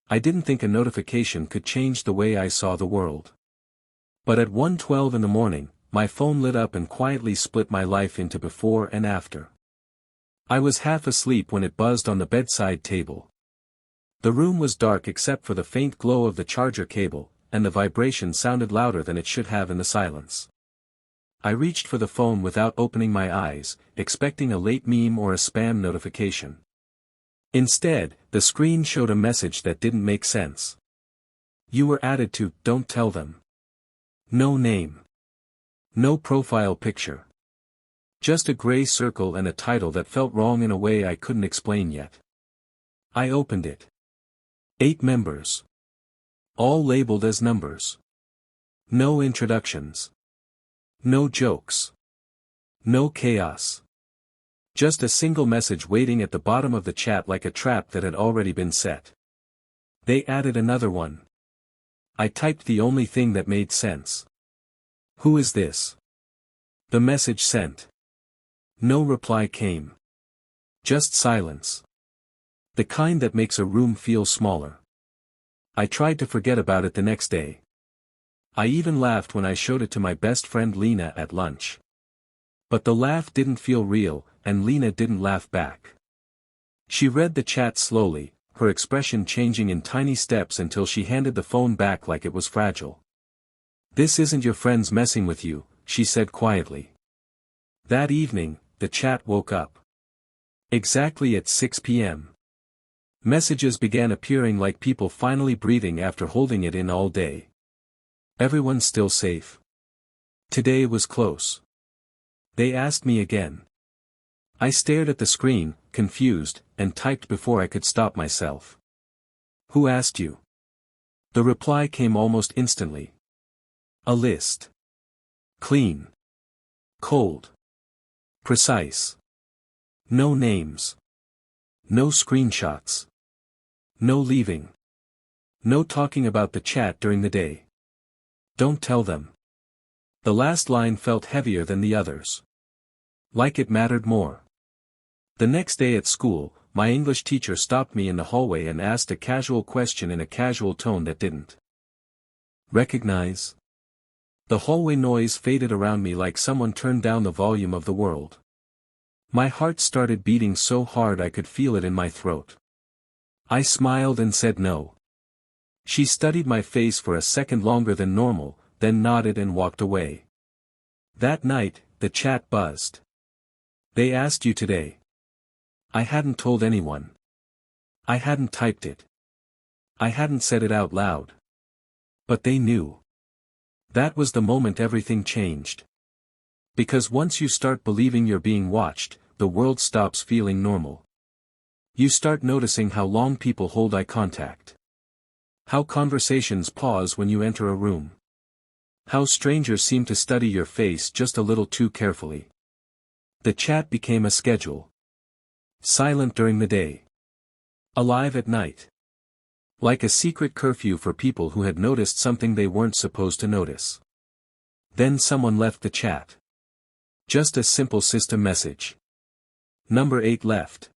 I didn't think a notification could change the way I saw the world. But at 1:12 in the morning, my phone lit up and quietly split my life into before and after. I was half asleep when it buzzed on the bedside table. The room was dark except for the faint glow of the charger cable, and the vibration sounded louder than it should have in the silence. I reached for the phone without opening my eyes, expecting a late meme or a spam notification. Instead, the screen showed a message that didn't make sense. You were added to "Don't Tell Them." No name. No profile picture. Just a gray circle and a title that felt wrong in a way I couldn't explain yet. I opened it. 8 members. All labeled as numbers. No introductions. No jokes. No chaos. Just a single message waiting at the bottom of the chat like a trap that had already been set. They added another one. I typed the only thing that made sense. Who is this? The message sent. No reply came. Just silence. The kind that makes a room feel smaller. I tried to forget about it the next day. I even laughed when I showed it to my best friend Lena at lunch. But the laugh didn't feel real, and Lena didn't laugh back. She read the chat slowly, her expression changing in tiny steps until she handed the phone back like it was fragile. "This isn't your friends messing with you," she said quietly. That evening, the chat woke up. Exactly at 6 p.m. Messages began appearing like people finally breathing after holding it in all day. Everyone's still safe. Today was close. They asked me again. I stared at the screen, confused, and typed before I could stop myself. Who asked you? The reply came almost instantly. A list. Clean. Cold. Precise. No names. No screenshots. No leaving. No talking about the chat during the day. Don't tell them. The last line felt heavier than the others. Like it mattered more. The next day at school, my English teacher stopped me in the hallway and asked a casual question in a casual tone that didn't recognize. The hallway noise faded around me like someone turned down the volume of the world. My heart started beating so hard I could feel it in my throat. I smiled and said no. She studied my face for a second longer than normal, then nodded and walked away. That night, the chat buzzed. They asked you today. I hadn't told anyone. I hadn't typed it. I hadn't said it out loud. But they knew. That was the moment everything changed. Because once you start believing you're being watched, the world stops feeling normal. You start noticing how long people hold eye contact. How conversations pause when you enter a room. How strangers seem to study your face just a little too carefully. The chat became a schedule. Silent during the day. Alive at night. Like a secret curfew for people who had noticed something they weren't supposed to notice. Then someone left the chat. Just a simple system message. Number 8 left.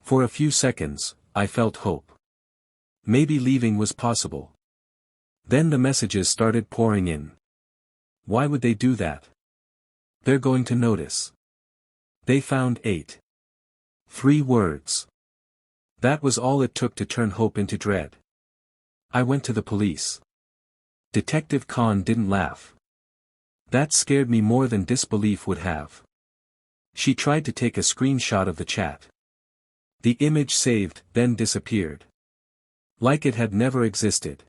For a few seconds, I felt hope. Maybe leaving was possible. Then the messages started pouring in. Why would they do that? They're going to notice. They found 8. 3 words. That was all it took to turn hope into dread. I went to the police. Detective Khan didn't laugh. That scared me more than disbelief would have. She tried to take a screenshot of the chat. The image saved, then disappeared. Like it had never existed.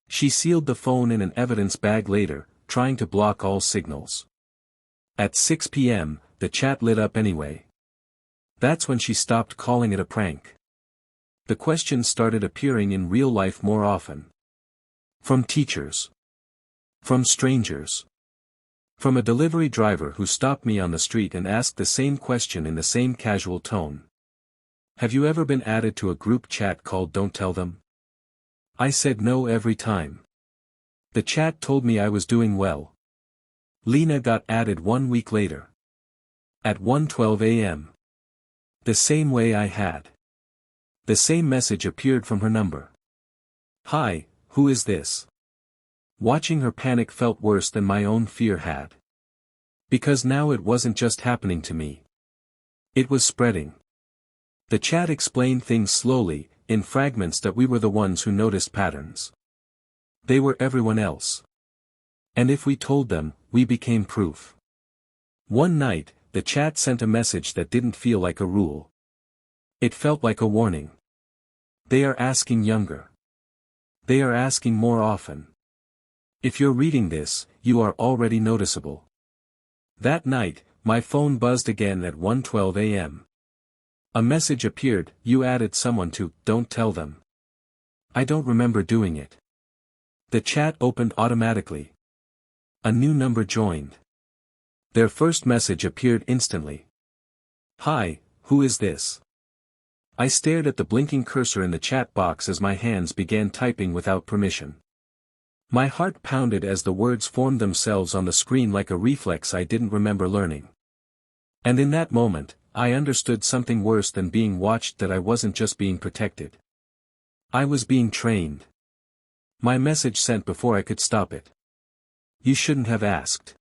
She sealed the phone in an evidence bag later, trying to block all signals. At 6 p.m., the chat lit up anyway. That's when she stopped calling it a prank. The questions started appearing in real life more often. From teachers. From strangers. From a delivery driver who stopped me on the street and asked the same question in the same casual tone. Have you ever been added to a group chat called Don't Tell Them? I said no every time. The chat told me I was doing well. Lena got added 1 week later. At 1:12 a.m. The same way I had. The same message appeared from her number. "Hi, who is this?" Watching her panic felt worse than my own fear had. Because now it wasn't just happening to me. It was spreading. The chat explained things slowly, in fragments, that we were the ones who noticed patterns. They were everyone else. And if we told them, we became proof. One night, the chat sent a message that didn't feel like a rule. It felt like a warning. They are asking younger. They are asking more often. If you're reading this, you are already noticeable. That night, my phone buzzed again at 1:12 a.m. A message appeared: "You added someone to Don't Tell Them." I don't remember doing it. The chat opened automatically. A new number joined. Their first message appeared instantly. "Hi, who is this?" I stared at the blinking cursor in the chat box as my hands began typing without permission. My heart pounded as the words formed themselves on the screen like a reflex I didn't remember learning. And in that moment, I understood something worse than being watched, that I wasn't just being protected. I was being trained. My message sent before I could stop it. "You shouldn't have asked."